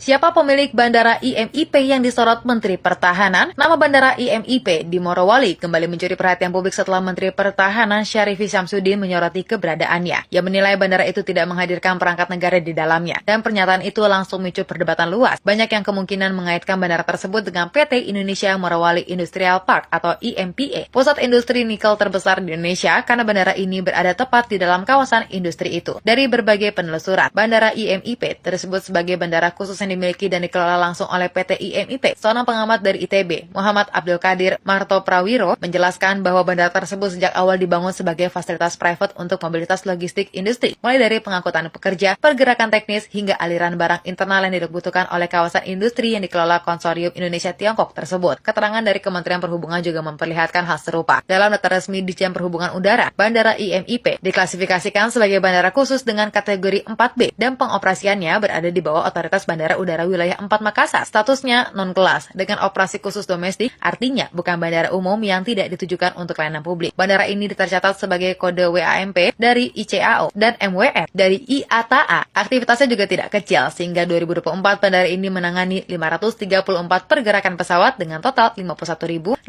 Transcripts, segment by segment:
Siapa pemilik Bandara IMIP yang disorot Menteri Pertahanan? Nama Bandara IMIP di Morowali kembali mencuri perhatian publik setelah Menteri Pertahanan Syarifi Syamsuddin menyoroti keberadaannya. Ia menilai bandara itu tidak menghadirkan perangkat negara di dalamnya, dan pernyataan itu langsung memicu perdebatan luas. Banyak yang kemungkinan mengaitkan bandara tersebut dengan PT Indonesia Morowali Industrial Park atau IMPA, pusat industri nikel terbesar di Indonesia, karena bandara ini berada tepat di dalam kawasan industri itu. Dari berbagai penelusuran, Bandara IMIP tersebut sebagai bandara khusus yang dimiliki dan dikelola langsung oleh PT IMIP. Seorang pengamat dari ITB, Muhammad Abdul Qadir Marto Prawiro, menjelaskan bahwa bandara tersebut sejak awal dibangun sebagai fasilitas private untuk mobilitas logistik industri, mulai dari pengangkutan pekerja, pergerakan teknis, hingga aliran barang internal yang dibutuhkan oleh kawasan industri yang dikelola konsorsium Indonesia Tiongkok tersebut. Keterangan dari Kementerian Perhubungan juga memperlihatkan hal serupa. Dalam data resmi Ditjen Perhubungan Udara, Bandara IMIP diklasifikasikan sebagai bandara khusus dengan kategori 4B dan pengoperasiannya berada di bawah Otoritas Bandara Udara Wilayah 4 Makassar. Statusnya non-kelas dengan operasi khusus domestik, artinya bukan bandara umum yang tidak ditujukan untuk layanan publik. Bandara ini tercatat sebagai kode WAMP dari ICAO dan MWR dari IATA. Aktivitasnya juga tidak kecil, sehingga 2024 bandara ini menangani 534 pergerakan pesawat dengan total 51.800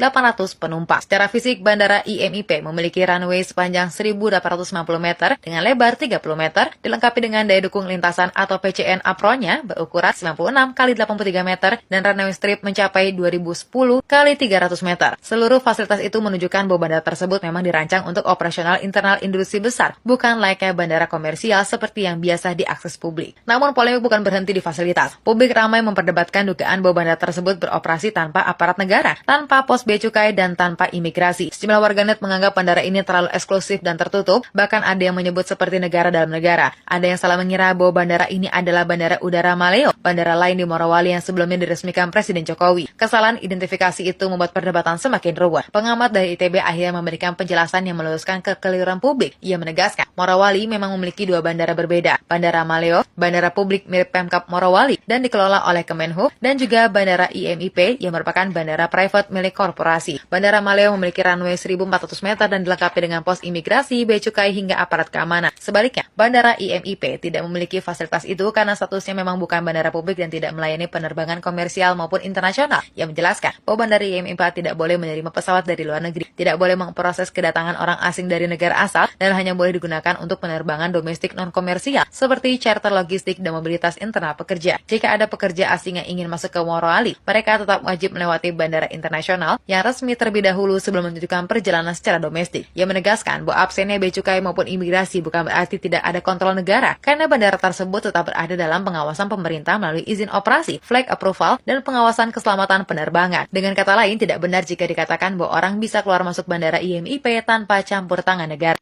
penumpang. Secara fisik, Bandara IMIP memiliki runway sepanjang 1.850 meter dengan lebar 30 meter, dilengkapi dengan daya dukung lintasan atau PCN apronnya berukuran 96 x 83 meter dan runway strip mencapai 2010 x 300 meter. Seluruh fasilitas itu menunjukkan bahwa bandara tersebut memang dirancang untuk operasional internal industri besar, bukan layaknya bandara komersial seperti yang biasa diakses publik. Namun polemik bukan berhenti di fasilitas. Publik ramai memperdebatkan dugaan bahwa bandara tersebut beroperasi tanpa aparat negara, tanpa pos bea cukai, dan tanpa imigrasi. Sejumlah warganet menganggap bandara ini terlalu eksklusif dan tertutup, bahkan ada yang menyebut seperti negara dalam negara. Ada yang salah mengira bahwa bandara ini adalah Bandara Udara Maleo, bandara lain di Morowali yang sebelumnya diresmikan Presiden Jokowi. Kesalahan identifikasi itu membuat perdebatan semakin ruwet. Pengamat dari ITB akhirnya memberikan penjelasan yang meluruskan kekeliruan publik. Ia menegaskan, Morowali memang memiliki dua bandara berbeda. Bandara Maleo, bandara publik milik Pemkab Morowali dan dikelola oleh Kemenhub, dan juga Bandara IMIP yang merupakan bandara private milik korporasi. Bandara Maleo memiliki runway 1.400 meter dan dilengkapi dengan pos imigrasi, bea cukai, hingga aparat keamanan. Sebaliknya, Bandara IMIP tidak memiliki fasilitas itu karena statusnya memang bukan bandara publik dan tidak melayani penerbangan komersial maupun internasional. Ia menjelaskan bahwa Bandara IMIP tidak boleh menerima pesawat dari luar negeri, tidak boleh memproses kedatangan orang asing dari negara asal, dan hanya boleh digunakan untuk penerbangan domestik non-komersial seperti charter logistik dan mobilitas internal pekerja. Jika ada pekerja asing yang ingin masuk ke Morowali, mereka tetap wajib melewati bandara internasional yang resmi terlebih dahulu sebelum menunjukkan perjalanan secara domestik. Ia menegaskan bahwa absennya bea cukai maupun imigrasi bukan berarti tidak ada kontrol negara, karena bandara tersebut tetap berada dalam pengawasan pemerintah melalui izin operasi, flag approval, dan pengawasan keselamatan penerbangan. Dengan kata lain, tidak benar jika dikatakan bahwa orang bisa keluar masuk Bandara IMIP tanpa campur tangan negara.